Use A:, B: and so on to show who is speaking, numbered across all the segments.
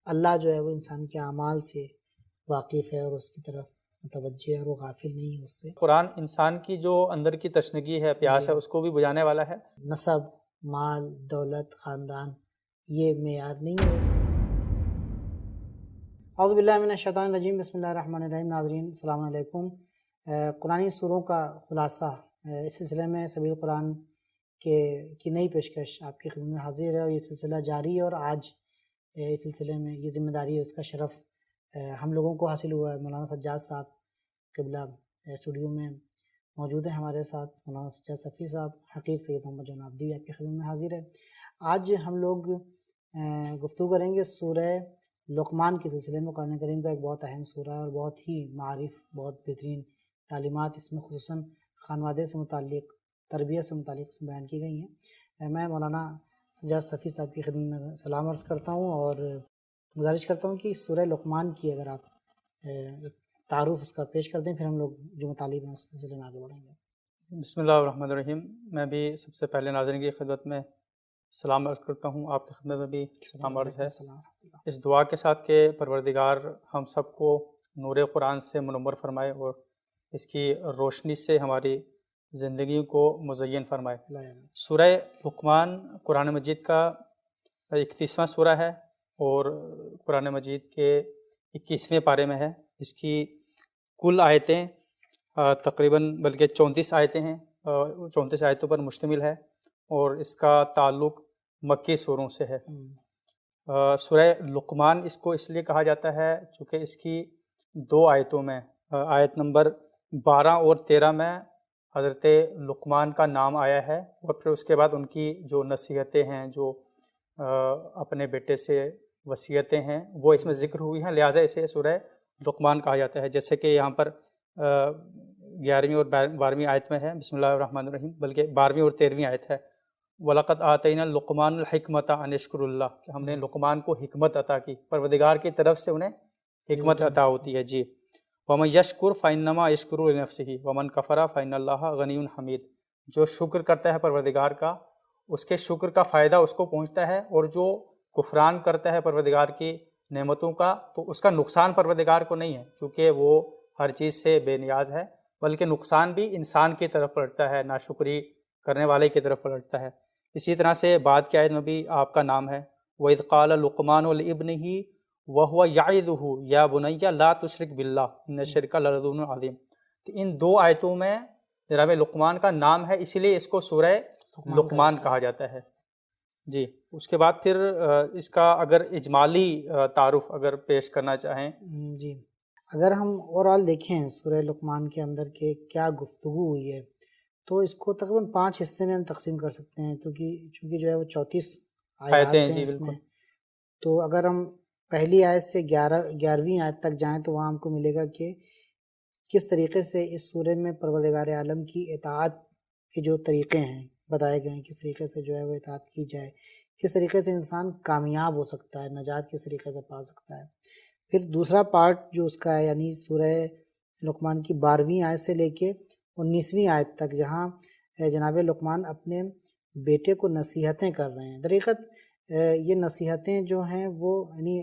A: اللہ جو ہے وہ انسان کے اعمال سے واقف ہے اور اس کی طرف متوجہ ہے اور وہ غافل نہیں ہے اس سے۔
B: قرآن انسان کی جو اندر کی تشنگی ہے، پیاس ہے، اس کو بھی بجھانے والا ہے۔
A: نسب، مال، دولت، خاندان یہ معیار نہیں ہے۔ اعوذ باللہ من الشیطان الرجیم، بسم اللہ الرحمن الرحیم۔ ناظرین السلام علیکم۔ قرآنی سوروں کا خلاصہ اس سلسلے میں سبیل قرآن کی نئی پیشکش آپ کی خدمت میں حاضر ہے، اور یہ سلسلہ جاری ہے، اور آج اس سلسلے میں یہ ذمہ داری اور اس کا شرف ہم لوگوں کو حاصل ہوا ہے۔ مولانا سجاد صاحب قبلہ اسٹوڈیو میں موجود ہیں ہمارے ساتھ، مولانا سجاد صفی صاحب، حقیر سید محمد جناب دی آپ کی خدمت میں حاضر ہے۔ آج ہم لوگ گفتگو کریں گے سورہ لقمان کے سلسلے میں۔ قرآن کریم کا ایک بہت اہم سورہ ہے اور بہت ہی معارف، بہت بہترین تعلیمات اس میں خصوصاً خانوادے سے متعلق، تربیت سے متعلق اس میں بیان کی گئی ہیں۔ میں مولانا سجاد صفی صاحب کی خدمت میں سلام عرض کرتا ہوں اور گزارش کرتا ہوں کہ سورہ لقمان کی اگر آپ تعارف اس کا پیش کر دیں، پھر ہم لوگ جو مطالب ہیں اس سلسلے میں آگے بڑھیں گے۔
B: بسم اللہ الرحمن الرحیم۔ میں بھی سب سے پہلے ناظرین کی خدمت میں سلام عرض کرتا ہوں، آپ کی خدمت میں بھی سلام عرض ہے، اس دعا کے ساتھ کہ پروردگار ہم سب کو نور قرآن سے منور فرمائے اور اس کی روشنی سے ہماری زندگی کو مزین فرمائے۔ سورہ لقمان قرآن مجید کا 31واں سورہ ہے اور قرآن مجید کے 21ویں پارے میں ہے۔ اس کی کل آیتیں تقریباً بلکہ 34 آیتیں ہیں، 34 آیتوں پر مشتمل ہے، اور اس کا تعلق مکی سوروں سے ہے۔ سورہ لقمان اس کو اس لیے کہا جاتا ہے چونکہ اس کی 2 آیتوں میں، آیت نمبر 12 اور 13 میں حضرت لقمان کا نام آیا ہے، اور پھر اس کے بعد ان کی جو نصیحتیں ہیں، جو اپنے بیٹے سے وصیتیں ہیں، وہ اس میں ذکر ہوئی ہیں، لہٰذا اسے سورہ لقمان کہا جاتا ہے۔ جیسے کہ یہاں پر 11ویں اور 12ویں آیت میں ہے، بسم اللہ الرحمن الرحیم، بلکہ 12ویں اور 13ویں آیت ہے، وَلَقَدْ آتَيْنَا لُقْمَانَ الْحِكْمَةَ أَنِ اشْكُرِ اللَّهِ، کہ ہم نے لقمان کو حکمت عطا کی، پروردگار کی طرف سے انہیں حکمت عطا ہوتی ہے۔ جی، وَمَن يَشْكُرْ فَإِنَّمَا يَشْكُرُ لِنَفْسِهِ وَمَن كَفَرَ فَإِنَّ اللَّهَ غَنِيٌّ حَمِيدٌ، جو شکر کرتا ہے پروردگار کا، اس کے شکر کا فائدہ اس کو پہنچتا ہے، اور جو کفران کرتا ہے پروردگار کی نعمتوں کا تو اس کا نقصان پروردگار کو نہیں ہے، چونکہ وہ ہر چیز سے بے نیاز ہے، بلکہ نقصان بھی انسان کی طرف پلٹتا ہے، ناشکری کرنے والے کی طرف پلٹتا ہے۔ اسی طرح سے بعد کی آیت میں بھی آپ کا نام ہے، وَإِذْ قَالَ لُقْمَانُ لِابْنِهِ وَهُوَ يَعِظُهُ يَا بُنَيَّ لَا تُشْرِكْ بِاللَّهِ إِنَّ الشِّرْكَ لَظُلْمٌ عَظِيمٌ۔ تو ان 2 آیتوں میں جناب لقمان کا نام ہے، اسی لیے اس کو سورہ لقمان کہا جاتا ہے۔ جی، اس کے بعد پھر اس کا اگر اجمالی تعارف اگر پیش کرنا چاہیں۔
A: جی، اگر ہم اوورآل دیکھیں سورہ لقمان کے اندر کے کیا گفتگو ہوئی ہے، تو اس کو تقریباً 5 حصے میں ہم تقسیم کر سکتے ہیں، چونکہ جو ہے وہ 34 آیات ہیں اس میں۔ تو اگر ہم پہلی آیت سے 11ویں آیت تک جائیں تو وہاں ہم کو ملے گا کہ کس طریقے سے اس سورہ میں پروردگار عالم کی اطاعت کے جو طریقے ہیں بتائے گئے ہیں، کس طریقے سے جو ہے وہ اطاعت کی جائے، کس طریقے سے انسان کامیاب ہو سکتا ہے، نجات کس طریقے سے پا سکتا ہے۔ پھر دوسرا پارٹ جو اس کا ہے، یعنی سورہ لقمان کی 12ویں آیت سے لے کے 19ویں آیت تک، جہاں جناب لقمان اپنے بیٹے کو نصیحتیں کر رہے ہیں۔ درحقیقت یہ نصیحتیں جو ہیں وہ یعنی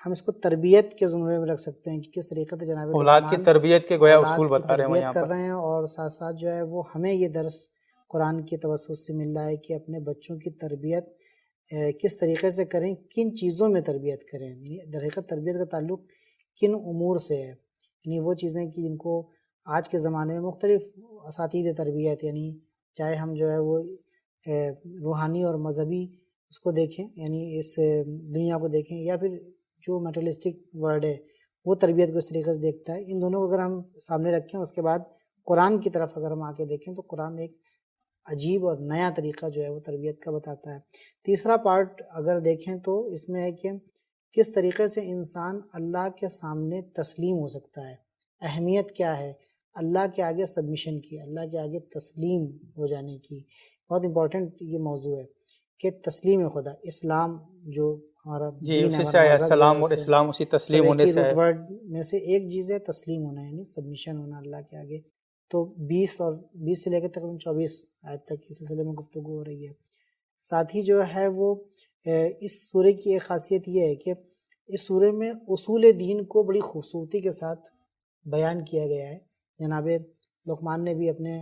A: ہم اس کو تربیت کے زمرے میں رکھ سکتے ہیں کہ کس طریقے سے جناب
B: اولاد کی تربیت کے گویا اصول بتا رہے ہیں
A: تربیت کر رہے ہیں، اور ساتھ ساتھ جو ہے وہ ہمیں یہ درس قرآن کی توسط سے مل رہا ہے کہ اپنے بچوں کی تربیت کس طریقے سے کریں، کن چیزوں میں تربیت کریں۔ یعنی درحقیقت تربیت کا تعلق کن امور سے ہے، یعنی وہ چیزیں کہ جن کو آج کے زمانے میں مختلف اساتید تربیت، یعنی چاہے ہم جو ہے وہ روحانی اور مذہبی اس کو دیکھیں، یعنی اس دنیا کو دیکھیں، یا پھر جو میٹرلسٹک ورڈ ہے وہ تربیت کو اس طریقے سے دیکھتا ہے، ان دونوں کو اگر ہم سامنے رکھیں، اس کے بعد قرآن کی طرف اگر ہم آ کے دیکھیں تو قرآن ایک عجیب اور نیا طریقہ جو ہے وہ تربیت کا بتاتا ہے۔ تیسرا پارٹ اگر دیکھیں تو اس میں ہے کہ کس طریقے سے انسان اللہ کے سامنے تسلیم ہو سکتا ہے، اہمیت کیا ہے اللہ کے آگے سبمیشن کی، اللہ کے آگے تسلیم ہو جانے کی۔ بہت امپورٹنٹ یہ موضوع ہے کہ تسلیم خدا، اسلام جو ہمارا دین ہے، ہمارا مذہب جو ہے،
B: اور اسلام اسی تسلیم ہونے سے ہے۔
A: روٹ ورڈ میں سے ایک چیز ہے تسلیم ہونا، یعنی سبمیشن ہونا اللہ کے آگے۔ تو 20 سے لے کے تقریباً 24 آیت تک اس سلسلے میں گفتگو ہو رہی ہے۔ ساتھ ہی جو ہے وہ اس سورے کی ایک خاصیت یہ ہے کہ اس سورے میں اصول دین کو بڑی خوبصورتی کے ساتھ بیان کیا گیا ہے. جناب لقمان نے بھی اپنے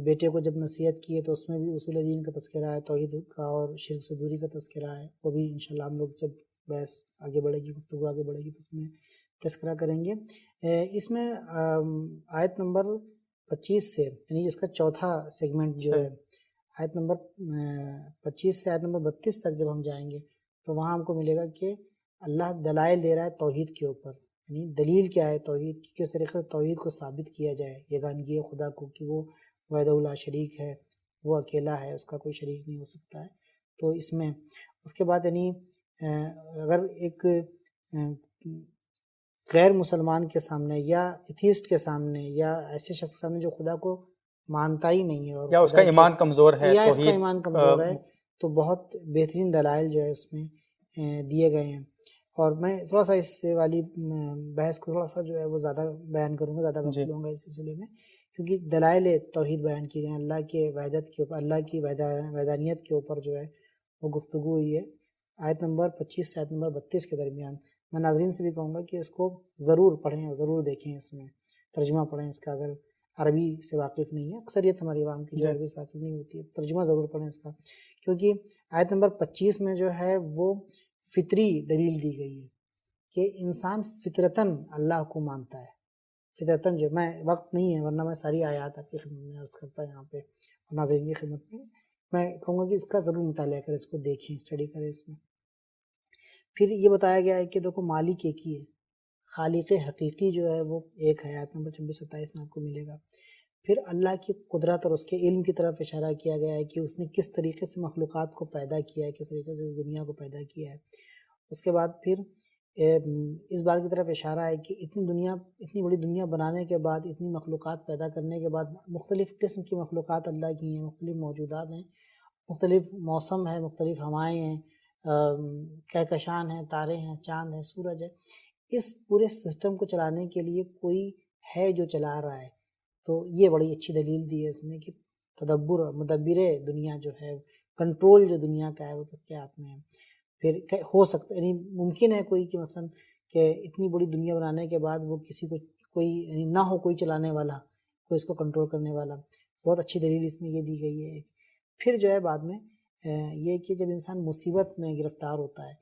A: بیٹے کو جب نصیحت کی ہے تو اس میں بھی اصول دین کا تذکرہ ہے, توحید کا اور شرک سے دوری کا تذکرہ ہے. وہ بھی انشاءاللہ ہم لوگ جب بحث آگے بڑھے گی, گفتگو آگے بڑھے گی تو اس میں تذکرہ کریں گے. اس میں آیت نمبر 25 سے, یعنی اس کا چوتھا سیگمنٹ جو ہے, آیت نمبر 25 سے آیت نمبر 32 تک جب ہم جائیں گے تو وہاں ہم کو ملے گا کہ اللہ دلائل دے رہا ہے توحید کے اوپر. یعنی دلیل کیا ہے توحید کی, کس طریقے سے توحید کو ثابت کیا جائے, یگانگی خدا کو, کہ وہ وحدہ لا شریک ہے, وہ اکیلا ہے, اس کا کوئی شریک نہیں ہو سکتا ہے. تو اس میں اس کے بعد یعنی اگر ایک غیر مسلمان کے سامنے یا ایتھیسٹ کے سامنے یا ایسے شخص کے سامنے جو خدا کو مانتا ہی نہیں ہے اور
B: یا اس کا ایمان کمزور ہے,
A: یا اس کا ایمان کمزور ہے, تو بہت بہترین دلائل جو ہے اس میں دیے گئے ہیں. اور میں تھوڑا سا اس والی بحث کو تھوڑا سا جو ہے وہ زیادہ بیان کروں گا, زیادہ وقت لوں گا اس سلسلے میں, کیونکہ دلائل توحید بیان کیے گئے ہیں. اللہ کے وحدت کے اوپر, اللہ کی وحدانیت کے اوپر جو ہے وہ گفتگو ہوئی ہے آیت نمبر 25 سے آیت نمبر 32 کے درمیان. میں ناظرین سے بھی کہوں گا کہ اس کو ضرور پڑھیں اور ضرور دیکھیں, اس میں ترجمہ پڑھیں اس کا, اگر عربی سے واقف نہیں ہے, اکثریت ہماری عوام کی جو عربی سے واقف نہیں ہوتی ہے, ترجمہ ضرور پڑھیں اس کا, کیونکہ آیت نمبر 25 میں جو ہے وہ فطری دلیل دی گئی ہے کہ انسان فطرتاً اللہ کو مانتا ہے. فطرتاً جو, میں وقت نہیں ہے ورنہ میں ساری آیات آپ کی خدمت میں عرض کرتا یہاں پہ اور ناظرین کی خدمت میں کہوں گا کہ اس کا ضرور مطالعہ کریں, اس کو دیکھیں, اسٹڈی کریں اس میں. پھر یہ بتایا گیا ہے کہ دیکھو مالک ایک ہی ہے, خالق حقیقی جو ہے وہ ایک ہے. آیت نمبر 26-27 میں آپ کو ملے گا. پھر اللہ کی قدرت اور اس کے علم کی طرف اشارہ کیا گیا ہے کہ اس نے کس طریقے سے مخلوقات کو پیدا کیا ہے, کس طریقے سے اس دنیا کو پیدا کیا ہے. اس کے بعد پھر اس بات کی طرف اشارہ ہے کہ اتنی بڑی دنیا بنانے کے بعد, اتنی مخلوقات پیدا کرنے کے بعد, مختلف قسم کی مخلوقات اللہ کی ہیں, مختلف موجودات ہیں, مختلف موسم ہے, مختلف ہوائیں ہیں, کہکشان ہیں, تارے ہیں, چاند ہے, سورج ہے. اس پورے سسٹم کو چلانے کے لیے کوئی ہے جو چلا رہا ہے. تو یہ بڑی اچھی دلیل دی ہے اس میں کہ تدبر اور مدبر دنیا جو ہے, کنٹرول جو دنیا کا ہے وہ کس کے ہاتھ میں ہے. پھر ہو سکتا یعنی ممکن ہے کوئی کہ مثلا کہ اتنی بڑی دنیا بنانے کے بعد وہ کسی کو کوئی یعنی نہ ہو کوئی چلانے والا, کوئی اس کو کنٹرول کرنے والا. بہت اچھی دلیل اس میں یہ دی گئی ہے. پھر جو ہے بعد میں یہ کہ جب انسان مصیبت میں گرفتار ہوتا ہے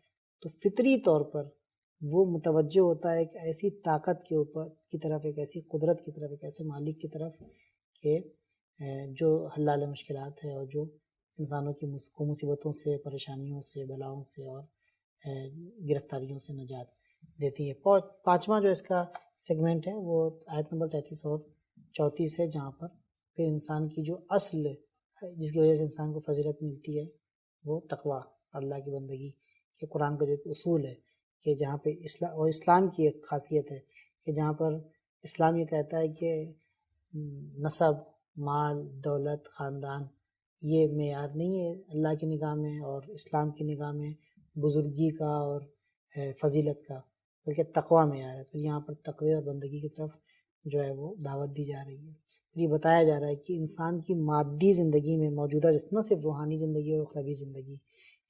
A: تو فطری طور پر وہ متوجہ ہوتا ہے ایک ایسی طاقت کے اوپر کی طرف, ایک ایسی قدرت کی طرف, ایک ایسے مالک کی طرف کہ جو حلال مشکلات ہے اور جو انسانوں کی مصیبتوں سے, پریشانیوں سے, بلاؤں سے اور گرفتاریوں سے نجات دیتی ہے. پانچواں جو اس کا سیگمنٹ ہے وہ آیت نمبر 33 اور 34 ہے, جہاں پر پھر انسان کی جو اصل ہے جس کی وجہ سے انسان کو فضیلت ملتی ہے وہ تقویٰ, اللہ کی بندگی کہ قرآن کا جو ایک اصول ہے کہ جہاں پہ اسلام کی ایک خاصیت ہے کہ جہاں پر اسلام یہ کہتا ہے کہ نسب, مال, دولت, خاندان یہ معیار نہیں ہے اللہ کی نگاہ میں اور اسلام کی نگاہ میں بزرگی کا اور فضیلت کا, بلکہ تقویٰ معیار ہے. تو یہاں پر تقوی اور بندگی کی طرف جو ہے وہ دعوت دی جا رہی ہے. پھر یہ بتایا جا رہا ہے کہ انسان کی مادی زندگی میں موجودہ, نہ صرف روحانی زندگی اور اخروی زندگی,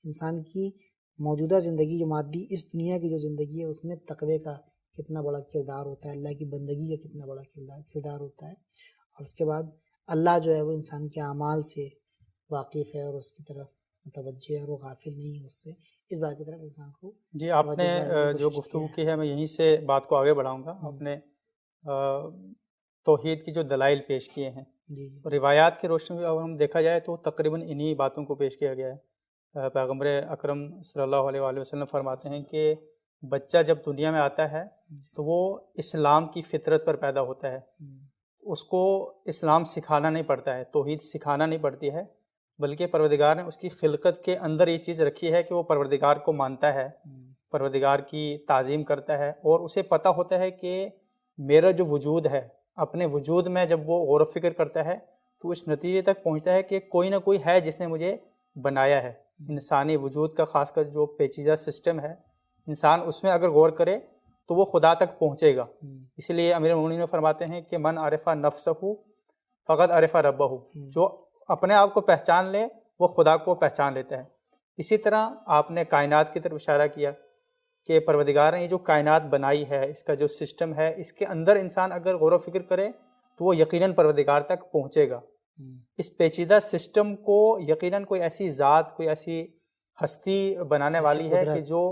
A: انسان کی موجودہ زندگی جو مادی اس دنیا کی جو زندگی ہے اس میں تقوی کا کتنا بڑا کردار ہوتا ہے, اللہ کی بندگی کا کتنا بڑا کردار ہوتا ہے. اور اس کے بعد اللہ جو ہے وہ انسان کے اعمال سے واقف ہے اور اس کی طرف متوجہ ہے اور وہ غافل نہیں ہے اس سے. اس بات کی طرف انسان کو
B: جی آپ نے جو گفتگو کی ہے میں یہیں سے بات کو آگے بڑھاؤں گا. آپ نے توحید کی جو دلائل پیش کیے ہیں, روایات کی روشنی میں اگر ہم دیکھا جائے تو تقریباً انہی باتوں کو پیش کیا گیا ہے. پیغمبر اکرم صلی اللہ علیہ وآلہ وسلم فرماتے ہیں کہ بچہ جب دنیا میں آتا ہے تو وہ اسلام کی فطرت پر پیدا ہوتا ہے. اس کو اسلام سکھانا نہیں پڑتا ہے, توحید سکھانا نہیں پڑتی ہے, بلکہ پروردگار نے اس کی خلقت کے اندر یہ چیز رکھی ہے کہ وہ پروردگار کو مانتا ہے, پروردگار کی تعظیم کرتا ہے, اور اسے پتہ ہوتا ہے کہ میرا جو وجود ہے, اپنے وجود میں جب وہ غور و فکر کرتا ہے تو اس نتیجے تک پہنچتا ہے کہ کوئی نہ کوئی ہے جس نے مجھے بنایا ہے. انسانی وجود کا خاص کر جو پیچیدہ سسٹم ہے, انسان اس میں اگر غور کرے تو وہ خدا تک پہنچے گا. اس لیے امیر المومنین فرماتے ہیں کہ من عرف نفسہ فقط عرف ربہ, جو اپنے آپ کو پہچان لے وہ خدا کو پہچان لیتا ہے. اسی طرح آپ نے کائنات کی طرف اشارہ کیا کہ پروردگار نے یہ جو کائنات بنائی ہے، اس کا جو سسٹم ہے، اس کے اندر انسان اگر غور و فکر کرے تو وہ یقیناً پروردگار تک پہنچے گا۔ اس پیچیدہ سسٹم کو یقیناً کوئی ایسی ذات، کوئی ایسی ہستی بنانے والی ہے کہ جو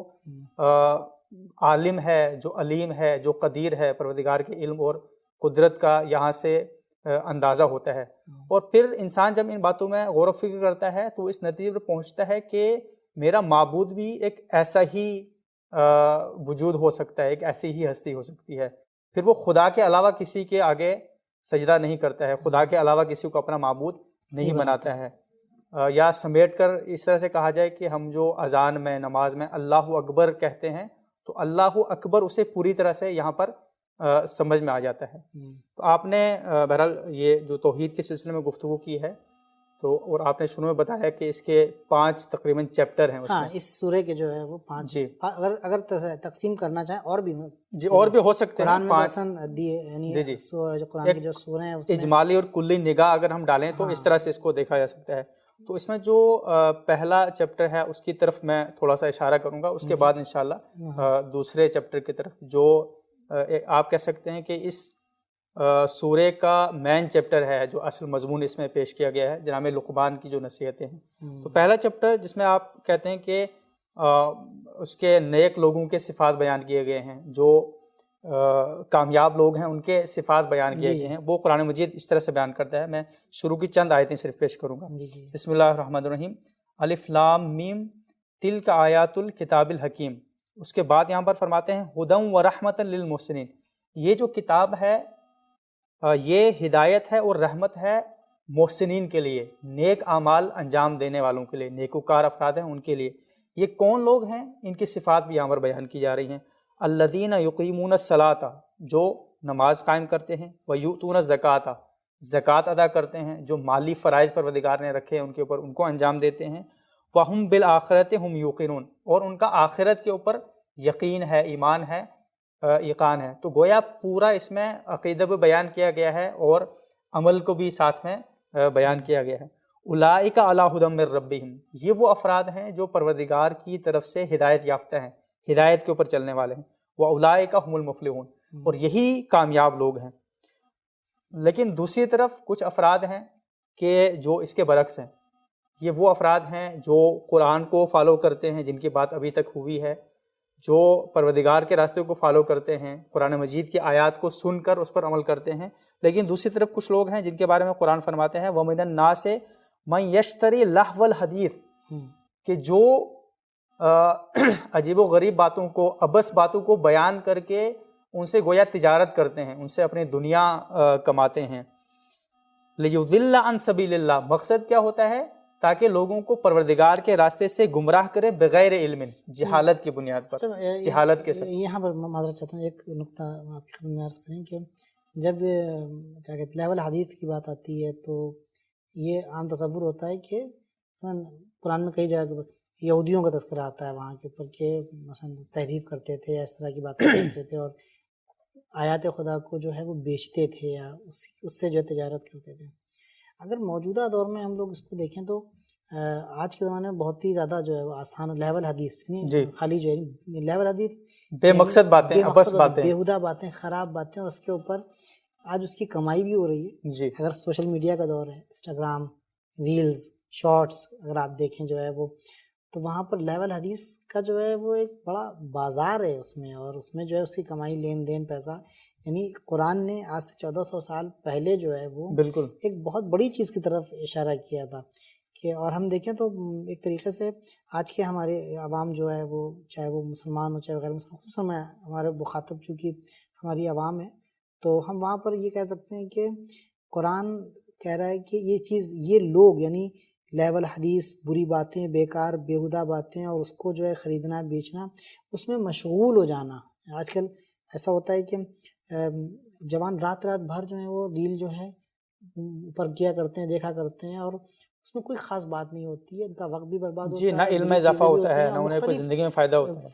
B: عالم ہے، جو علیم ہے، جو قدیر ہے۔ پروردگار کے علم اور قدرت کا یہاں سے اندازہ ہوتا ہے، اور پھر انسان جب ان باتوں میں غور و فکر کرتا ہے تو اس نتیجے پر پہنچتا ہے کہ میرا معبود بھی ایک ایسا ہی وجود ہو سکتا ہے، ایک ایسی ہی ہستی ہو سکتی ہے۔ پھر وہ خدا کے علاوہ کسی کے آگے سجدہ نہیں کرتا ہے، خدا کے علاوہ کسی کو اپنا معبود نہیں بناتا ہے۔ یا سمیٹ کر اس طرح سے کہا جائے کہ ہم جو اذان میں، نماز میں اللہ اکبر کہتے ہیں تو اللہ اکبر اسے پوری طرح سے یہاں پر سمجھ میں آ جاتا ہے۔ تو آپ نے بہرحال یہ جو توحید کے سلسلے میں گفتگو کی ہے، تو اور آپ نے شروع میں بتایا کہ اس کے 5 تقریباً چیپٹر ہیں۔
A: ہاں، اس سورے کے جو ہے وہ 5،
B: جی،
A: اگر تقسیم کرنا چاہیں اور بھی
B: جی اور بھی ہو سکتے ہیں۔
A: قرآن میں یعنی
B: جی
A: جو قرآن کے جو سورے ہیں اس میں
B: اجمالی اور کلی نگاہ اگر ہم ڈالیں تو اس طرح سے اس کو دیکھا جا سکتا ہے۔ تو اس میں جو پہلا چیپٹر ہے اس کی طرف میں تھوڑا سا اشارہ کروں گا، اس کے بعد انشاءاللہ دوسرے چیپٹر کی طرف، جو آپ کہہ سکتے ہیں کہ اس سورے کا مین چیپٹر ہے، جو اصل مضمون اس میں پیش کیا گیا ہے، جناب لقمان کی جو نصیحتیں ہیں۔ تو پہلا چیپٹر جس میں آپ کہتے ہیں کہ اس کے نیک لوگوں کے صفات بیان کیے گئے ہیں، جو کامیاب لوگ ہیں ان کے صفات بیان کیے گئے ہیں، وہ قرآن مجید اس طرح سے بیان کرتا ہے۔ میں شروع کی چند آیتیں صرف پیش کروں گا۔ بسم اللہ الرحمن الرحیم، الف لام میم تلک آیات الکتاب الحکیم۔ اس کے بعد یہاں پر فرماتے ہیں ہدی و رحمۃ للمحسنین، یہ جو کتاب ہے یہ ہدایت ہے اور رحمت ہے محسنین کے لیے، نیک اعمال انجام دینے والوں کے لیے، نیکوکار افراد ہیں ان کے لیے۔ یہ کون لوگ ہیں؟ ان کی صفات بھی یہاں پر بیان کی جا رہی ہیں۔ الذین یقیمون الصلاۃ، جو نماز قائم کرتے ہیں، ویؤتون الزکوٰۃ، زکوٰۃ ادا کرتے ہیں، جو مالی فرائض پروردگار نے رکھے ہیں ان کے اوپر ان کو انجام دیتے ہیں۔ وہم بالآخرۃ ہم یوقنون، اور ان کا آخرت کے اوپر یقین ہے، ایمان ہے، یقین ہے۔ تو گویا پورا اس میں عقیدہ بھی بیان کیا گیا ہے اور عمل کو بھی ساتھ میں بیان کیا گیا ہے۔ اولئک علی ھدی من ربہم، یہ وہ افراد ہیں جو پروردگار کی طرف سے ہدایت یافتہ ہیں، ہدایت کے اوپر چلنے والے ہیں۔ واولئک ھم المفلحون، اور یہی کامیاب لوگ ہیں۔ لیکن دوسری طرف کچھ افراد ہیں کہ جو اس کے برعکس ہیں۔ یہ وہ افراد ہیں جو قرآن کو فالو کرتے ہیں، جن کی بات ابھی تک ہوئی ہے، جو پروردگار کے راستے کو فالو کرتے ہیں، قرآن مجید کی آیات کو سن کر اس پر عمل کرتے ہیں۔ لیکن دوسری طرف کچھ لوگ ہیں جن کے بارے میں قرآن فرماتے ہیں وَمِنَ النَّاسِ مَن یشتری لہو الحدیث، کہ جو عجیب و غریب باتوں کو، ابس باتوں کو بیان کر کے ان سے گویا تجارت کرتے ہیں، ان سے اپنی دنیا کماتے ہیں۔ لِیُضِلَّ عَن سَبِیلِ اللَّہ، مقصد کیا ہوتا ہے؟ تاکہ لوگوں کو پروردگار کے راستے سے گمراہ کرے بغیر علم، جہالت کی بنیاد پر، جہالت کے ساتھ۔
A: یہاں پر میں معذرت چاہتا ہوں، ایک نقطہ آپ کی خدمت میں عرض کریں کہ جب کیا کہتے ہیں لیول حدیث کی بات آتی ہے تو یہ عام تصور ہوتا ہے کہ قرآن میں کئی جگہ یہودیوں کا تذکرہ آتا ہے وہاں کے اوپر کہ مثلا تحریف کرتے تھے یا اس طرح کی باتیں کرتے تھے اور آیات خدا کو جو ہے وہ بیچتے تھے یا اس سے جو ہے تجارت کرتے تھے۔ اگر موجودہ دور میں ہم لوگ اس کو دیکھیں تو آج کے زمانے میں بہت ہی زیادہ جو ہے وہ آسان لیول حدیث، یعنی خالی جو ہے لیول حدیث
B: بے مقصد باتیں، ابس باتیں،
A: بیہودہ باتیں، خراب باتیں، اور اس کے اوپر آج اس کی کمائی بھی ہو رہی ہے۔
B: جی،
A: اگر سوشل میڈیا کا دور ہے، انسٹاگرام، ریلز، شارٹس اگر آپ دیکھیں جو ہے وہ، تو وہاں پر لیول حدیث کا جو ہے وہ ایک بڑا بازار ہے اس میں، اور اس میں جو ہے اس کی کمائی، لین دین، پیسہ، یعنی قرآن نے آج سے 1400 سال پہلے جو ہے وہ
B: بالکل
A: ایک بہت بڑی چیز کی طرف اشارہ کیا تھا کہ، اور ہم دیکھیں تو ایک طریقے سے آج کے ہمارے عوام جو ہے وہ، چاہے وہ مسلمان ہو چاہے غیر مسلمان، خصوصاً ہمارے مخاطب چونکہ ہماری عوام ہے، تو ہم وہاں پر یہ کہہ سکتے ہیں کہ قرآن کہہ رہا ہے کہ یہ چیز، یہ لوگ یعنی لیول حدیث، بری باتیں، بیکار بیہودہ باتیں، اور اس کو جو ہے خریدنا بیچنا، اس میں مشغول ہو جانا۔ آج کل ایسا ہوتا ہے کہ جوان رات بھر جو ہے وہ ریل جو ہے اوپر کیا کرتے ہیں، دیکھا کرتے ہیں، اور اس میں کوئی خاص بات نہیں ہوتی ہے، ان کا وقت بھی برباد ہوتا ہے،
B: جی، نہ علم میں اضافہ ہوتا ہے، نہ انہیں کوئی زندگی میں فائدہ ہوتا ہے،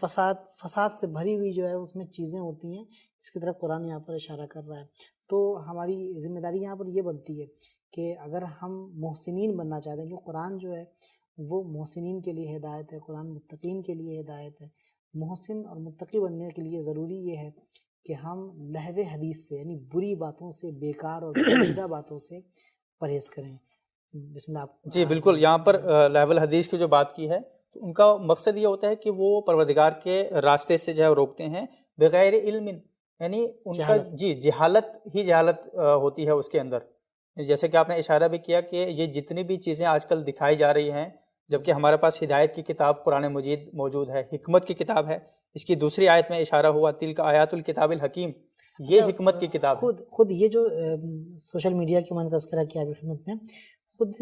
A: فساد سے بھری ہوئی جو ہے اس میں چیزیں ہوتی ہیں، اس کی طرف قرآن یہاں پر اشارہ کر رہا ہے۔ تو ہماری ذمہ داری یہاں پر یہ بنتی ہے کہ اگر ہم محسنین بننا چاہتے ہیں، کہ قرآن جو ہے وہ محسنین کے لیے ہدایت ہے، قرآن متقین کے لیے ہدایت ہے۔ محسن اور متقی بننے کے لیے ضروری یہ ہے کہ ہم لہو حدیث سے، یعنی بری باتوں سے، بیکار اور بیہودہ باتوں سے پرہیز کریں۔ بسم اللہ۔
B: جی بالکل، یہاں پر لہو الحدیث کی جو بات کی ہے تو ان کا مقصد یہ ہوتا ہے کہ وہ پروردگار کے راستے سے جو ہے روکتے ہیں بغیر علم، یعنی ان کا جہالت ہی جہالت ہوتی ہے اس کے اندر۔ جیسے کہ آپ نے اشارہ بھی کیا کہ یہ جتنی بھی چیزیں آج کل دکھائی جا رہی ہیں، جبکہ ہمارے پاس ہدایت کی کتاب قرآن مجید موجود ہے، حکمت کی کتاب ہے۔ اس کی دوسری آیت میں اشارہ ہوا تلک آیات الکتاب الحکیم، یہ حکمت کی کتاب ہے۔
A: خود یہ جو سوشل میڈیا کی میں نے تذکرہ کیا ابھی خدمت میں، خود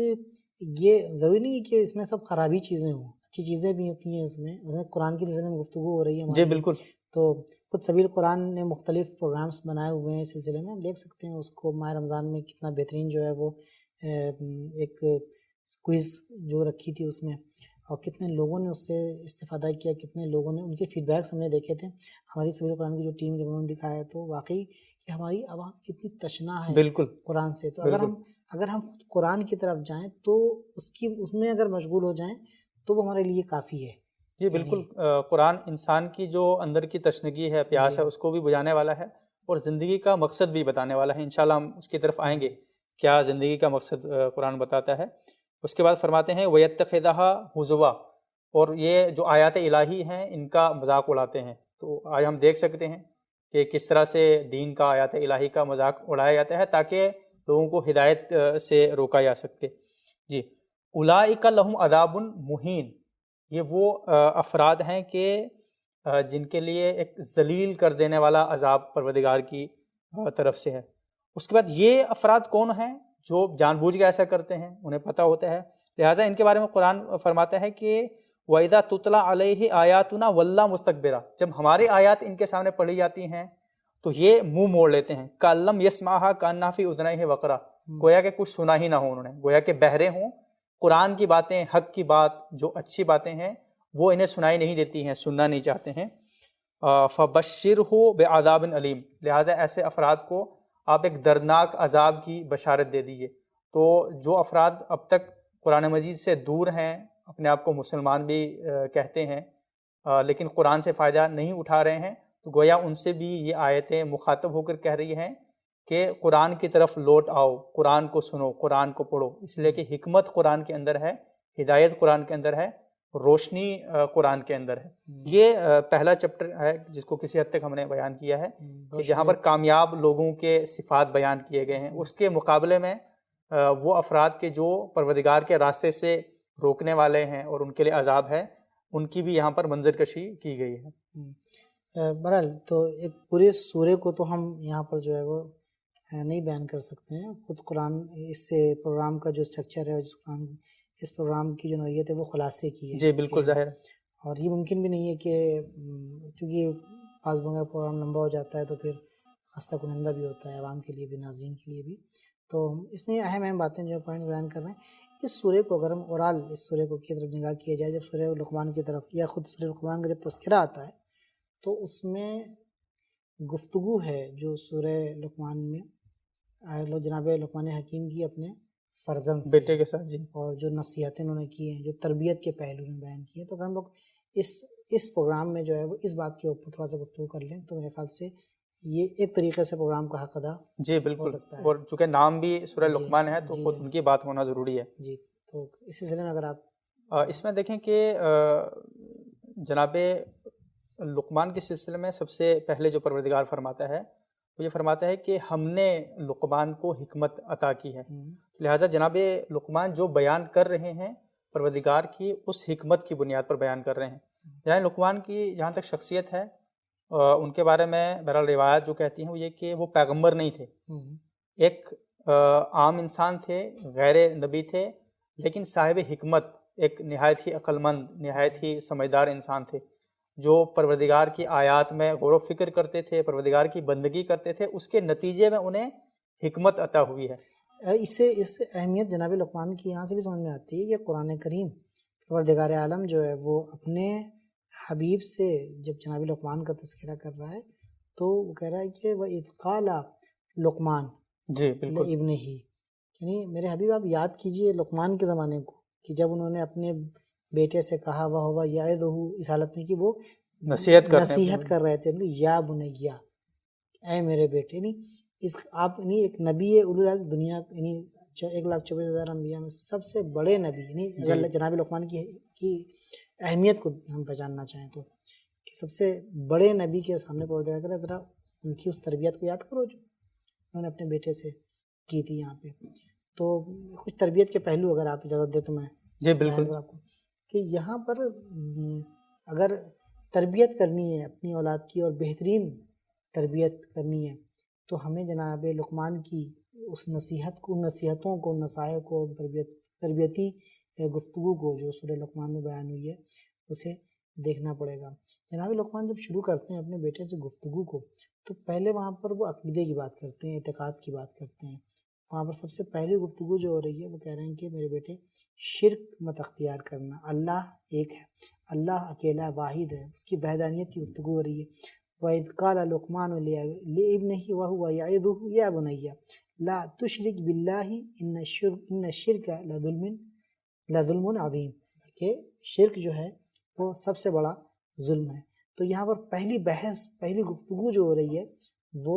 A: یہ ضروری نہیں کہ اس میں سب خرابی چیزیں ہوں، اچھی چیزیں بھی ہوتی ہیں اس میں۔ قرآن کی سلسلے میں گفتگو ہو رہی ہے
B: جی بالکل،
A: تو خود سبیل قرآن نے مختلف پروگرامز بنائے ہوئے ہیں اس سلسلے میں، ہم دیکھ سکتے ہیں اس کو۔ ماہ رمضان میں کتنا بہترین جو ہے وہ ایک کوئز جو رکھی تھی اس میں، اور کتنے لوگوں نے اس سے استفادہ کیا، کتنے لوگوں نے ان کے فیڈ بیکس ہم نے دیکھے تھے ہماری سبیل قرآن کی جو ٹیم جب انہوں نے دکھایا، تو واقعی کہ ہماری عوام کتنی تشنا ہے
B: بالکل
A: قرآن سے۔ تو اگر ہم خود قرآن کی طرف جائیں تو اس میں اگر مشغول ہو جائیں تو وہ ہمارے لیے کافی ہے۔
B: جی بالکل، قرآن انسان کی جو اندر کی تشنگی ہے، پیاس ہے، اس کو بھی بجھانے والا ہے اور زندگی کا مقصد بھی بتانے والا ہے۔ انشاءاللہ ہم اس کی طرف آئیں گے، کیا زندگی کا مقصد قرآن بتاتا ہے۔ اس کے بعد فرماتے ہیں وَيَتَّخِذَهَا هُزُوًا، اور یہ جو آیات الہی ہیں ان کا مذاق اڑاتے ہیں۔ تو آج ہم دیکھ سکتے ہیں کہ کس طرح سے دین کا، آیات الہی کا مذاق اڑایا جاتا ہے تاکہ لوگوں کو ہدایت سے روکا جا سکے۔ جی، اولئک لہم عذاب مہین، یہ وہ افراد ہیں کہ جن کے لیے ایک ذلیل کر دینے والا عذاب پروردگار کی طرف سے ہے۔ اس کے بعد یہ افراد کون ہیں جو جان بوجھ کے ایسا کرتے ہیں، انہیں پتہ ہوتا ہے، لہٰذا ان کے بارے میں قرآن فرماتا ہے کہ وَإِذَا تُتْلَىٰ عَلَيْهِ آيَاتُنَا وَلَّىٰ مُسْتَكْبِرًا، جب ہماری آیات ان کے سامنے پڑھی جاتی ہیں تو یہ منہ موڑ لیتے ہیں، کَأَن لَّمْ يَسْمَعْهَا كَأَنَّ فِي أُذُنَيْهِ وَقْرًا، گویا کہ کچھ سنا ہی نہ ہو انہوں نے، گویا کہ بہرے ہوں۔ قرآن کی باتیں، حق کی بات، جو اچھی باتیں ہیں وہ انہیں سنائی نہیں دیتی ہیں، سننا نہیں چاہتے ہیں۔ فَبَشِّرْهُ بِعَذَابٍ أَلِيمٍ، لہٰذا ایسے افراد کو آپ ایک دردناک عذاب کی بشارت دے دیجئے۔ تو جو افراد اب تک قرآن مجید سے دور ہیں، اپنے آپ کو مسلمان بھی کہتے ہیں لیکن قرآن سے فائدہ نہیں اٹھا رہے ہیں، تو گویا ان سے بھی یہ آیتیں مخاطب ہو کر کہہ رہی ہیں کہ قرآن کی طرف لوٹ آؤ، قرآن کو سنو، قرآن کو پڑھو، اس لیے کہ حکمت قرآن کے اندر ہے، ہدایت قرآن کے اندر ہے، روشنی قرآن کے اندر ہے۔ یہ پہلا چیپٹر ہے جس کو کسی حد تک ہم نے بیان کیا ہے کہ جہاں پر کامیاب لوگوں کے صفات بیان کیے گئے ہیں، اس کے مقابلے میں وہ افراد کے جو پروردگار کے راستے سے روکنے والے ہیں اور ان کے لیے عذاب ہے، ان کی بھی یہاں پر منظر کشی کی گئی ہے۔
A: بہرحال تو ایک پورے سورے کو تو ہم یہاں پر جو ہے وہ نہیں بیان کر سکتے ہیں، خود قرآن اس پروگرام کا جو اسٹرکچر ہے، اس پروگرام کی جو نوعیت ہے وہ خلاصے کی ہے۔
B: جی بالکل ظاہر ہے،
A: اور یہ ممکن بھی نہیں ہے کہ کیونکہ بعض بار پروگرام لمبا ہو جاتا ہے تو پھر خستہ کنندہ بھی ہوتا ہے عوام کے لیے بھی، ناظرین کے لیے بھی۔ تو اس میں اہم باتیں جو پوائنٹ بیان کر رہے ہیں، اس سورہ کو اگر ہم اورال اس سورہ کو کی طرف نگاہ کیا جائے، جب سورہ لقمان کی طرف یا خود سورہ لقمان کا جب تذکرہ آتا ہے تو اس میں گفتگو ہے جو سورہ لقمان میں جناب لقمان حکیم کی اپنے فرزند سے،
B: بیٹے کے ساتھ، جی،
A: اور جو نصیحتیں انہوں نے کی ہیں، جو تربیت کے پہلو میں بیان کیے ہیں، تو اگر ہم لوگ اس پروگرام میں جو ہے وہ اس بات کے اوپر تھوڑا سا گفتگو کر لیں تو میرے خیال سے یہ ایک طریقے سے پروگرام کا حق ادا
B: جی بالکل، اور چونکہ نام بھی سورہ لقمان ہے تو خود ان کی بات ہونا ضروری ہے۔
A: جی، تو اس سلسلے میں اگر آپ
B: اس میں دیکھیں کہ جناب لقمان کے سلسلے میں سب سے پہلے جو پروردگار فرماتا ہے وہ یہ فرماتا ہے کہ ہم نے لقمان کو حکمت عطا کی ہے، لہٰذا جناب لقمان جو بیان کر رہے ہیں پروردگار کی اس حکمت کی بنیاد پر بیان کر رہے ہیں۔ یعنی لقمان کی جہاں تک شخصیت ہے ان کے بارے میں بہرحال روایات جو کہتی ہیں وہ یہ کہ وہ پیغمبر نہیں تھے، ایک عام انسان تھے، غیر نبی تھے، لیکن صاحب حکمت، ایک نہایت ہی عقل مند، نہایت ہی سمجھدار انسان تھے جو پروردگار کی آیات میں غور و فکر کرتے تھے، پروردگار کی بندگی کرتے تھے، اس کے نتیجے میں انہیں حکمت عطا ہوئی ہے۔
A: اس اہمیت جناب لقمان کی یہاں سے بھی سمجھ میں آتی ہے کہ قرآن کریم پروردگار عالم جو ہے وہ اپنے حبیب سے جب جناب لقمان کا تذکرہ کر رہا ہے تو وہ کہہ رہا ہے کہ وَإِذْ قَالَ لقمان
B: جی بالکل،
A: لِابْنِهِ، یعنی میرے حبیب آپ یاد کیجئے لقمان کے زمانے کو کہ جب انہوں نے اپنے بیٹے سے کہا وہ یعظہ، اس حالت میں کہ وہ
B: نصیحت
A: کر رہے تھے، یا بنیا، اے میرے بیٹے، نہیں اس آپ نہیں ایک نبی اولوالعزم دنیا یعنی 1,24,000 انبیاء میں سب سے بڑے نبی، نہیں اگر جناب لقمان کی اہمیت کو ہم پہچاننا چاہیں تو کہ سب سے بڑے نبی کے سامنے پروردگار کرے ذرا ان کی اس تربیت کو یاد کرو جو انہوں نے اپنے بیٹے سے کی تھی یہاں پہ. تو کچھ تربیت کے پہلو اگر آپ اجازت دیں تو میں
B: جی بالکل
A: آپ کو کہ یہاں پر اگر تربیت کرنی ہے اپنی اولاد کی اور بہترین تربیت کرنی ہے تو ہمیں جناب لقمان کی اس نصیحت کو، نصیحتوں کو، نصائح کو، تربیتی گفتگو کو جو سورہ لقمان میں بیان ہوئی ہے اسے دیکھنا پڑے گا. جناب لقمان جب شروع کرتے ہیں اپنے بیٹے سے گفتگو کو تو پہلے وہاں پر وہ عقیدے کی بات کرتے ہیں، اعتقاد کی بات کرتے ہیں. وہاں پر سب سے پہلی گفتگو جو ہو رہی ہے وہ کہہ رہے ہیں کہ میرے بیٹے شرک مت اختیار کرنا، اللہ ایک ہے، اللہ اکیلا واحد ہے، اس کی وحدانیت کی گفتگو ہو رہی ہے. وَإِذْ قَالَ لُقْمَانُ لِابْنِهِ وَهُوَ يَعِظُهُ يَا بُنَيَّ لَا تُشْرِكْ بِاللَّهِ إِنَّ الشِّرْكَ لَظُلْمٌ عَظِيمٌ، کہ شرک جو ہے وہ سب سے بڑا ظلم ہے. تو یہاں پر پہلی بحث، پہلی گفتگو جو ہو رہی ہے وہ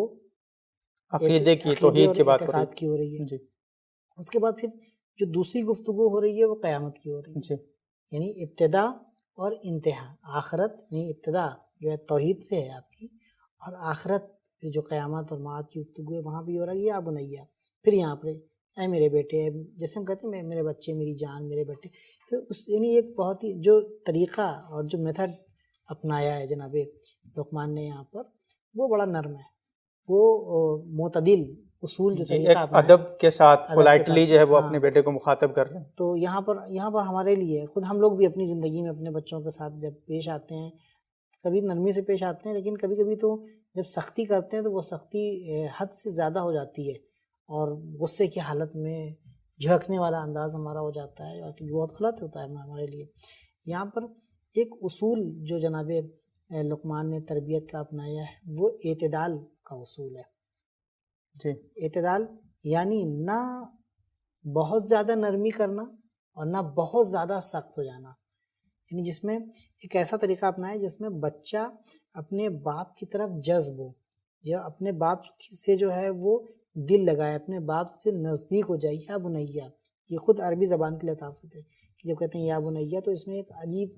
B: عقیدے کی، توحید کی بات
A: اعتقاد کی ہو رہی ہے.
B: جی.
A: اس کے بعد پھر جو دوسری گفتگو ہو رہی ہے وہ قیامت کی ہو رہی ہے.
B: جی.
A: یعنی ابتدا اور انتہا، آخرت یعنی ابتدا جو ہے توحید سے ہے آپ کی، اور آخرت پھر جو قیامت اور معاد کی گفتگو ہے وہاں بھی ہو رہا ہے یا بنیا. پھر یہاں پر اے میرے بیٹے، جیسے ہم کہتے ہیں میرے بچے، میری جان، میرے بیٹے، تو اس یعنی ایک بہت ہی جو طریقہ اور جو میتھڈ اپنایا ہے جناب لقمان نے یہاں پر وہ بڑا نرم ہے، وہ معتدل اصول جو طریقہ
B: ایک ادب کے ساتھ پولائٹلی جو ہے وہ اپنے بیٹے کو مخاطب کر رہے ہیں.
A: تو یہاں پر ہمارے لیے خود ہم لوگ بھی اپنی زندگی میں اپنے بچوں کے ساتھ جب پیش آتے ہیں کبھی نرمی سے پیش آتے ہیں، لیکن کبھی کبھی تو جب سختی کرتے ہیں تو وہ سختی حد سے زیادہ ہو جاتی ہے اور غصے کی حالت میں جھڑکنے والا انداز ہمارا ہو جاتا ہے، اور بہت غلط ہوتا ہے ہمارے لیے. یہاں پر ایک اصول جو جناب لقمان نے تربیت کا اپنایا ہے وہ اعتدال کا اصول ہے.
B: جی.
A: اعتدال یعنی نہ بہت زیادہ نرمی کرنا اور نہ بہت زیادہ سخت ہو جانا، یعنی جس میں ایک ایسا طریقہ اپنائے جس میں بچہ اپنے باپ کی طرف جذب ہو، یا اپنے باپ سے جو ہے وہ دل لگائے، اپنے باپ سے نزدیک ہو جائے. یا بنیا، یہ خود عربی زبان کی لطافت ہے کہ جب کہتے ہیں یا بنیا تو اس میں ایک عجیب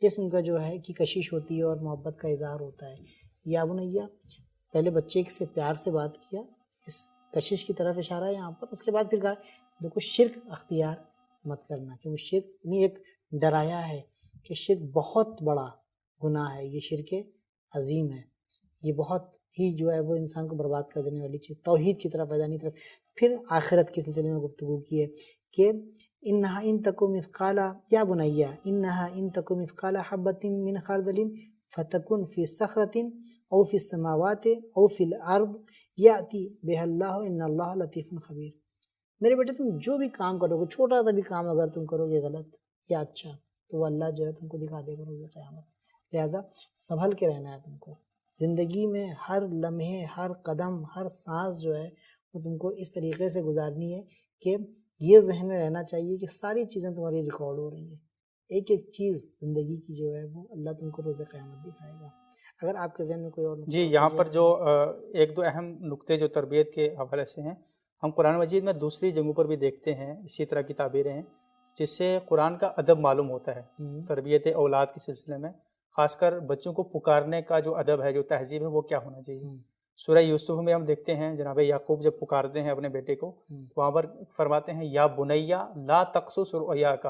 A: قسم کا جو ہے کہ کشش ہوتی ہے اور محبت کا اظہار ہوتا ہے. یا بنیا پہلے بچے سے پیار سے بات کیا، اس کشش کی طرف اشارہ ہے یہاں پر. اس کے بعد پھر کہا دیکھو شرک اختیار مت کرنا، کیونکہ شرک نہیں ایک ڈرایا ہے کہ شرک بہت بڑا گناہ ہے، یہ شرک عظیم ہے، یہ بہت ہی جو ہے وہ انسان کو برباد کر دینے والی چیز. توحید کی طرف، وحدانی کی طرف. پھر آخرت کے سلسلے میں گفتگو کی ہے کہ انہا ان تکو مثقال یا بنیا انہا ان تکو مثقال حبۃ من خردل فتکن فی صخرۃ او فی السماوات او فی الارض یاتی بها اللہ ان اللہ لطیف خبیر. میرے بیٹے تم جو بھی کام کرو گے، چھوٹا سا بھی کام اگر تم کرو گے غلط یا اچھا، تو وہ اللہ جو ہے تم کو دکھا دے گا روز قیامت. لہٰذا سنبھل کے رہنا ہے تم کو زندگی میں، ہر لمحے، ہر قدم، ہر سانس جو ہے وہ تم کو اس طریقے سے گزارنی ہے کہ یہ ذہن میں رہنا چاہیے کہ ساری چیزیں تمہاری ریکارڈ ہو رہی ہیں. ایک ایک چیز زندگی کی جو ہے وہ اللہ تم کو روز قیامت دکھائے گا. اگر آپ کے ذہن میں کوئی اور
B: جی، یہاں پر جو ایک دو اہم نقطے جو تربیت کے حوالے سے ہیں، ہم قرآن مجید میں دوسری جگہوں پر بھی دیکھتے ہیں اسی طرح کی تعبیریں ہیں جس سے قرآن کا ادب معلوم ہوتا ہے تربیت اولاد کے سلسلے میں. خاص کر بچوں کو پکارنے کا جو ادب ہے، جو تہذیب ہے، وہ کیا ہونا چاہیے. سورہ یوسف میں ہم دیکھتے ہیں جناب یعقوب جب پکارتے ہیں اپنے بیٹے کو، وہاں پر فرماتے ہیں یا بنیا لا تقصص رؤیاک،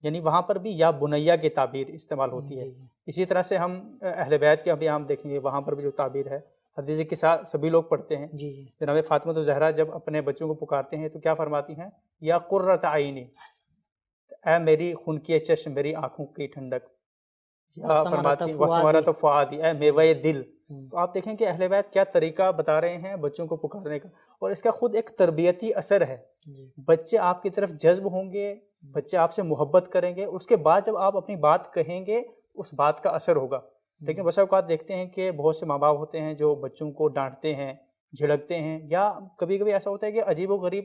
B: یعنی وہاں پر بھی یا بنیا کی تعبیر استعمال ہوتی ہے. اسی طرح سے ہم اہل بیت کے ابھی ہم دیکھیں گے وہاں پر بھی جو تعبیر ہے حدیث کے ساتھ سبھی لوگ پڑھتے ہیں. جناب فاطمہ الزہرا جب اپنے بچوں کو پکارتے ہیں تو کیا فرماتی ہیں؟ یا قرۃ عینی، اے میری خنکی چشم، میری آنکھوں کی ٹھنڈک. یا فرماتی ہیں وثمرۃ فؤادی، اے میوہ دل. تو آپ دیکھیں کہ اہل بیت کیا طریقہ بتا رہے ہیں بچوں کو پکارنے کا، اور اس کا خود ایک تربیتی اثر ہے. بچے آپ کی طرف جذب ہوں گے، بچے آپ سے محبت کریں گے، اس کے بعد جب آپ اپنی بات کہیں گے اس بات کا اثر ہوگا. لیکن بس اوقات دیکھتے ہیں کہ بہت سے ماں باپ ہوتے ہیں جو بچوں کو ڈانٹتے ہیں، جھڑکتے ہیں، یا کبھی کبھی ایسا ہوتا ہے کہ عجیب و غریب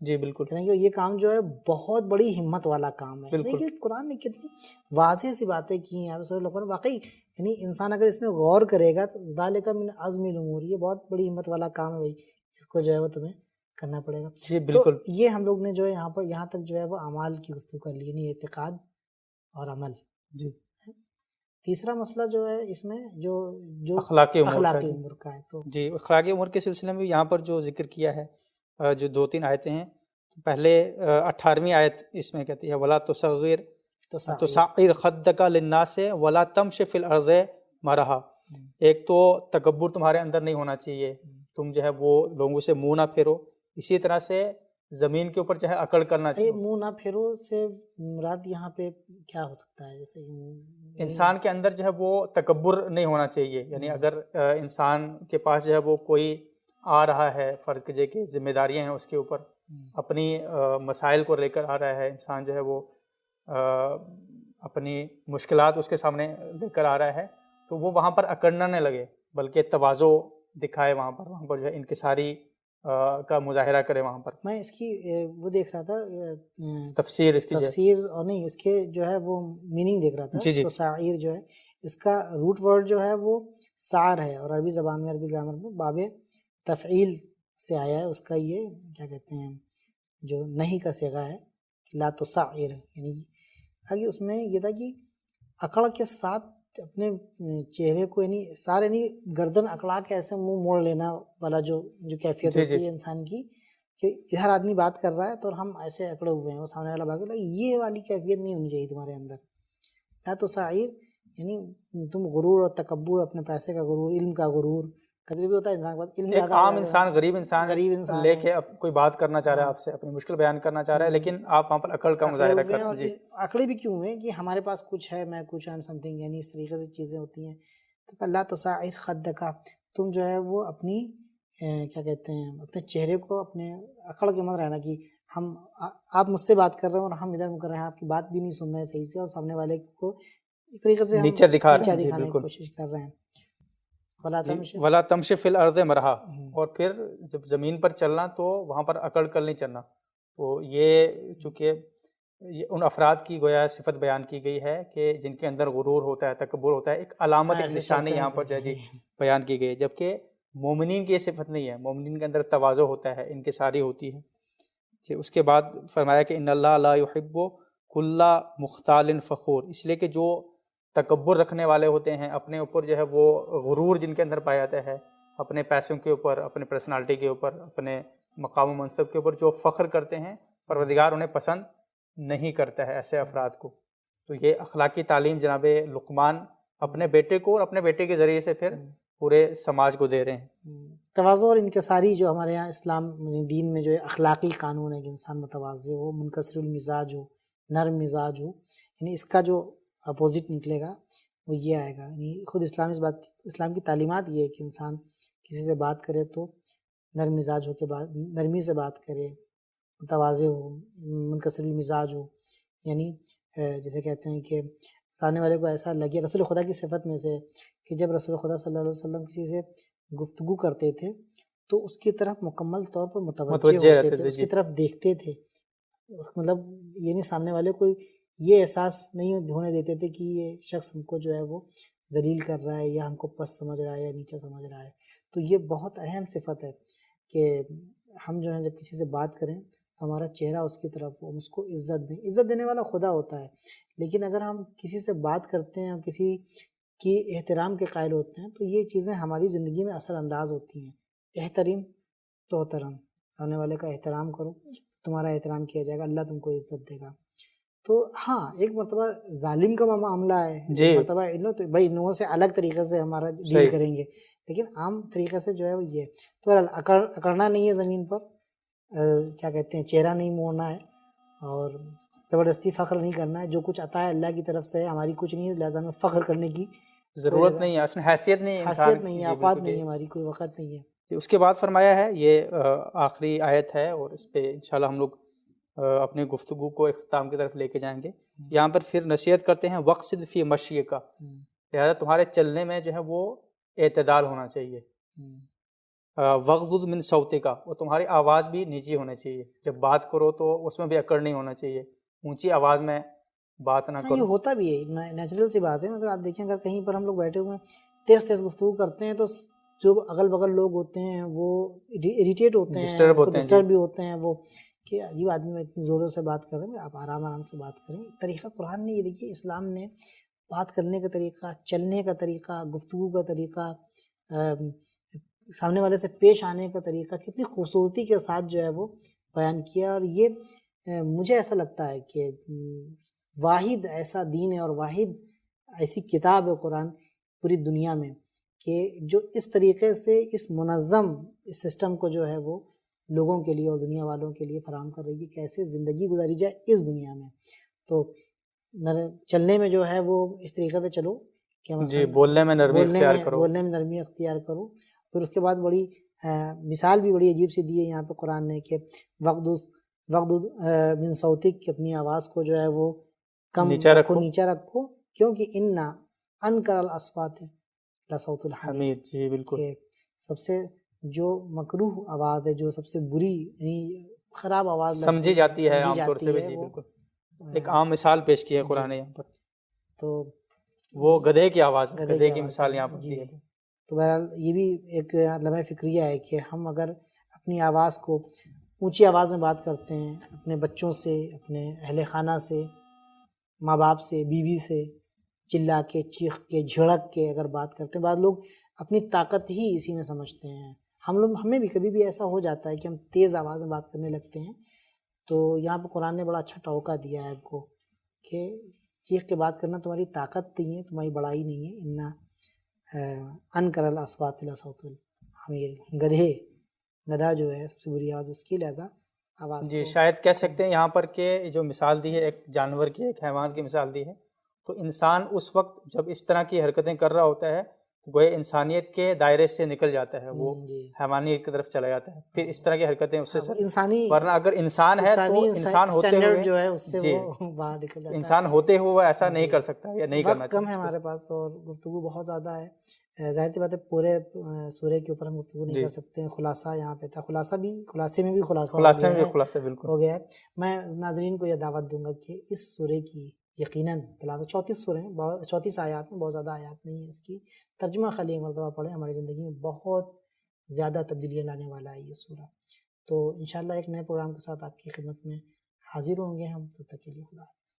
B: جی بالکل
A: کہتے ہیں کہ یہ کام جو ہے بہت بڑی ہمت والا کام ہے.
B: بالکل.
A: دیکھیے قرآن نے کتنی واضح سی باتیں کی ہیں. آپ صلی اللہ علیہ وسلم واقعی یعنی انسان اگر اس میں غور کرے گا تو ذالک من عزم الامور، یہ بہت بڑی ہمت والا کام ہے بھائی، اس کو جو ہے وہ تمہیں کرنا پڑے گا.
B: جی
A: تو
B: بالکل.
A: یہ ہم لوگ نے جو ہے یہاں تک جو ہے وہ اعمال کی گفتگو کر لی، یعنی اعتقاد اور عمل.
B: جی
A: تیسرا مسئلہ جو ہے اس میں جو
B: اخلاقی امور کا.
A: اخلاقی امور کا ہے. تو
B: جی اخلاقی امور کے سلسلے میں یہاں پر جو ذکر کیا ہے، جو 2-3 آیتیں ہیں، پہلے 18ویں آیت اس میں کہتی ہے ولا تصغر تصعر خدک للناس ولا تمش فی الارض مرحا. ایک تو تکبر تمہارے اندر نہیں ہونا چاہیے، تم جو ہے وہ لوگوں سے منہ نہ پھیرو. اسی طرح سے زمین کے اوپر جو ہے اکڑ کرنا چاہیے.
A: منہ نہ پھیرو سے مراد یہاں پہ کیا ہو سکتا ہے؟ جیسے
B: انسان کے اندر جو ہے وہ تکبر نہیں ہونا چاہیے. یعنی اگر انسان کے پاس جو ہے وہ کوئی آ رہا ہے، فرض کیجئے کہ ذمہ داریاں ہیں اس کے اوپر، اپنی مسائل کو لے کر آ رہا ہے انسان، جو ہے وہ اپنی مشکلات اس کے سامنے لے کر آ رہا ہے، تو وہ وہاں پر اکڑنا نہ لگے، بلکہ تواضع دکھائے. وہاں پر جو ہے انکساری کا مظاہرہ کرے. وہاں پر
A: میں اس کی وہ دیکھ رہا تھا
B: تفسیر اس کی
A: تفسیر اور نہیں اس کے جو ہے وہ میننگ دیکھ رہا تھا.
B: جی
A: تو سعیر جو ہے اس کا روٹ ورڈ جو ہے وہ سعر ہے، اور عربی زبان میں، عربی گرامر میں باب تفعیل سے آیا ہے. اس کا یہ کیا کہتے ہیں جو نہیں کا صیغہ ہے لا تصعر، یعنی آگے اس میں یہ تھا کہ اکڑ کے ساتھ اپنے چہرے کو یعنی سارے یعنی گردن اکڑا کے ایسے منہ موڑ لینا والا جو کیفیت ہوتی ہے انسان کی، کہ ادھر آدمی بات کر رہا ہے تو ہم ایسے اکڑے ہوئے ہیں، وہ سامنے والا بات، یہ والی کیفیت نہیں ہونی چاہیے تمہارے اندر. لا تصعر یعنی تم غرور اور تکبر، اپنے پیسے کا غرور، علم کا غرور، کبھی بھی ہوتا ہے انسان کے پاس علم
B: ایک عام انسان، غریب انسان لے کے اب کوئی بات کرنا چاہ رہا ہے آپ سے، اپنی مشکل بیان کرنا چاہ رہا ہے، لیکن آپ وہاں پر اکڑ کا مظاہرہ کرتے ہیں. جی
A: اکڑے بھی کیوں ہیں کہ ہمارے پاس کچھ ہے، میں کچھ ہم سم تھنگ، یعنی اس طریقے سے چیزیں ہوتی ہیں. تو لا تصعر خدک، تم جو ہے وہ اپنی کیا کہتے ہیں اپنے چہرے کو اپنے اکڑ کے مت رہنا کہ ہم آپ مجھ سے بات کر رہے ہیں اور ہم ادھر کر رہے ہیں، آپ کی بات بھی نہیں سن رہے ہیں صحیح سے، اور سامنے والے کو اس طریقے سے ہم
B: نیچے دکھانے
A: کی کوشش کر رہے ہیں.
B: ولا تمش فی الارض مرحا. اور پھر جب زمین پر چلنا تو وہاں پر اکڑ کر نہیں چلنا. تو یہ چونکہ ان افراد کی گویا صفت بیان کی گئی ہے کہ جن کے اندر غرور ہوتا ہے، تکبر ہوتا ہے، ایک علامت، ایک نشانی یہاں پر جی بیان کی گئی ہے. جبکہ مومنین کی یہ صفت نہیں ہے. مومنین کے اندر تواضع ہوتا ہے، انکساری ہوتی ہے. جی اس کے بعد فرمایا کہ ان اللہ لا یحب کل مختال فخور. اس لیے کہ جو تکبر رکھنے والے ہوتے ہیں، اپنے اوپر جو ہے وہ غرور جن کے اندر پایا جاتا ہے، اپنے پیسوں کے اوپر، اپنے پرسنالٹی کے اوپر، اپنے مقام و منصب کے اوپر جو فخر کرتے ہیں، پروردگار انہیں پسند نہیں کرتا ہے ایسے افراد کو. تو یہ اخلاقی تعلیم جناب لقمان اپنے بیٹے کو اور اپنے بیٹے کے ذریعے سے پھر پورے سماج کو دے رہے ہیں.
A: تواضع اور انکساری جو ہمارے یہاں اسلام دین میں جو اخلاقی قانون ہے کہ انسان متواضع ہو، منکسر المزاج ہو، نرم مزاج ہو، یعنی اس کا جو اپوزٹ نکلے گا وہ یہ آئے گا. یعنی خود اسلام کی تعلیمات یہ ہے کہ انسان کسی سے بات کرے تو نرم مزاج ہو کے بات، نرمی سے بات کرے، متواضع ہو، منکسر المزاج ہو. یعنی جیسے کہتے ہیں کہ سامنے والے کو ایسا لگے، رسول خدا کی صفت میں سے کہ جب رسول خدا صلی اللہ علیہ وسلم کسی سے گفتگو کرتے تھے تو اس کی طرف مکمل طور پر متوجہ ہوتے تھے، اس کی طرف دیکھتے تھے. مطلب یعنی سامنے والے کو یہ احساس نہیں ہونے دیتے تھے کہ یہ شخص ہم کو جو ہے وہ ذلیل کر رہا ہے یا ہم کو پست سمجھ رہا ہے یا نیچا سمجھ رہا ہے. تو یہ بہت اہم صفت ہے کہ ہم جو ہے جب کسی سے بات کریں تو ہمارا چہرہ اس کی طرف ہو، ہم اس کو عزت دیں. عزت دینے والا خدا ہوتا ہے، لیکن اگر ہم کسی سے بات کرتے ہیں اور کسی کی احترام کے قائل ہوتے ہیں تو یہ چیزیں ہماری زندگی میں اثر انداز ہوتی ہیں. احترام تو احترام، سامنے والے کا احترام کرو، تمہارا احترام کیا جائے گا، اللہ تم کو عزت دے گا. تو ہاں ایک مرتبہ ظالم کا معاملہ ہے، ایک مرتبہ تو بھائی ان لوگوں سے الگ طریقے سے ہمارا ڈیل کریں گے، لیکن عام طریقے سے جو ہے وہ یہ تو اکڑنا نہیں ہے زمین پر، کیا کہتے ہیں چہرہ نہیں موڑنا ہے، اور زبردستی فخر نہیں کرنا ہے. جو کچھ عطا ہے اللہ کی طرف سے، ہماری کچھ نہیں ہے، لہٰذا ہمیں فخر کرنے کی
B: ضرورت نہیں ہے، اس میں حیثیت نہیں ہے،
A: حیثیت نہیں ہے، اوقات نہیں ہے ہماری، کوئی وقت نہیں ہے.
B: اس کے بعد فرمایا ہے، یہ آخری آیت ہے اور اس پہ انشاءاللہ ہم لوگ اپنی گفتگو کو اختتام کی طرف لے کے جائیں گے. یہاں پر پھر نصیحت کرتے ہیں وقصد فی مشی کا، لہٰذا تمہارے چلنے میں جو ہے وہ اعتدال ہونا چاہیے. وغضض من صوتک، اور تمہاری آواز بھی نیچی ہونا چاہیے، جب بات کرو تو اس میں بھی اکڑ نہیں ہونا چاہیے، اونچی آواز میں بات نہ
A: ہاں یہ
B: کرو.
A: ہوتا بھی ہے، نیچرل سی بات ہے. مطلب آپ دیکھیں اگر کہیں پر ہم لوگ بیٹھے ہوئے ہیں تیز تیز گفتگو کرتے ہیں تو جو اگل بغل لوگ ہوتے ہیں وہ اریٹیٹ ہوتے ہیں،
B: ڈسٹرب ہوتے ہیں.
A: ڈسٹرب بھی ہوتے ہیں، وہ کہ عجیب آدمی میں اتنی زوروں سے بات کر رہے ہیں، آپ آرام آرام سے بات کریں. طریقہ قرآن نے یہ دیکھیے، اسلام نے بات کرنے کا طریقہ، چلنے کا طریقہ، گفتگو کا طریقہ، سامنے والے سے پیش آنے کا طریقہ کتنی خوبصورتی کے ساتھ جو ہے وہ بیان کیا. اور یہ مجھے ایسا لگتا ہے کہ واحد ایسا دین ہے اور واحد ایسی کتاب ہے قرآن پوری دنیا میں کہ جو اس طریقے سے اس منظم اس سسٹم کو جو ہے وہ لوگوں کے لیے اور دنیا والوں کے لیے فراہم کر رہی ہے، کیسے زندگی گزاری جائے اس دنیا میں. تو چلنے میں جو ہے وہ اس طریقے سے چلو کہ
B: جی، بولنے میں نرمی اختیار کرو.
A: بولنے میں نرمی اختیار کرو. پھر اس کے بعد بڑی مثال بھی بڑی عجیب سی دی ہے یہاں پہ قرآن نے کہ وقت من صوتک، کہ اپنی آواز کو جو ہے وہ کم نیچا رکھو کیونکہ انکر الاصوات لصوت الحمید.
B: جی بالکل.
A: کہ سب سے جو مکروہ آواز ہے، جو سب سے بری یعنی خراب آواز
B: سمجھی جاتی ہے عام طور سے بھی. جی بالکل. ایک عام مثال پیش کی ہے قرآن یہاں پر،
A: تو
B: وہ گدھے کی آواز، گدھے کی مثال یہاں پر دی ہے.
A: تو بہرحال یہ بھی ایک لمحہ فکریہ ہے کہ ہم اگر اپنی آواز کو اونچی آواز میں بات کرتے ہیں، اپنے بچوں سے، اپنے اہل خانہ سے، ماں باپ سے، بیوی سے چلا کے، چیخ کے، جھڑک کے اگر بات کرتے ہیں، بعض لوگ اپنی طاقت ہی اسی میں سمجھتے ہیں. ہمیں بھی کبھی بھی ایسا ہو جاتا ہے کہ ہم تیز آواز میں بات کرنے لگتے ہیں. تو یہاں پہ قرآن نے بڑا اچھا ٹوکا دیا ہے آپ کو کہ چیخ کے بات کرنا تمہاری طاقت نہیں ہے، تمہاری بڑائی نہیں ہے. انکر الاصوات لصوت الحمیر، گدھا جو ہے سب سے بری آواز اس کی، لہذا آواز
B: جی
A: کو
B: شاید کہہ سکتے ہیں یہاں پر کہ جو مثال دی ہے ایک جانور کی، ایک حیوان کی مثال دی ہے. تو انسان اس وقت جب اس طرح کی حرکتیں کر رہا ہوتا ہے گویا انسانیت کے دائرے سے نکل جاتا ہے، وہ حیوانیت کی طرف چلا جاتا ہے، پھر اس طرح کی حرکتیں اس سے
A: انسانی،
B: ورنہ اگر انسان ہے تو انسان ہوتے ہوئے
A: جو ہے اس سے
B: جی
A: وہ باہر نکل جاتا ہے.
B: انسان ہوتے ہوئے ایسا نہیں کر سکتا یا نہیں کرنا
A: وقت کم ہے
B: چاہیے.
A: ہمارے پاس تو اور گفتگو بہت زیادہ ہے. ظاہر سی بات ہے پورے سورے کے اوپر ہم گفتگو نہیں کر سکتے ہیں. خلاصہ یہاں پہ تھا، خلاصے میں بھی خلاصہ ہو گیا ہے. میں ناظرین کو یہ دعوت دوں گا کہ اس سورے کی یقیناً تلاوت، 34 سورے ہیں، 34 آیات ہیں، بہت زیادہ آیات نہیں ہیں. اس کی ترجمہ خالی ایک مرتبہ پڑھیں، ہماری زندگی میں بہت زیادہ تبدیلیاں لانے والا ہے یہ سورہ. تو انشاءاللہ ایک نئے پروگرام کے ساتھ آپ کی خدمت میں حاضر ہوں گے ہم. تب تک کے لیے خدا.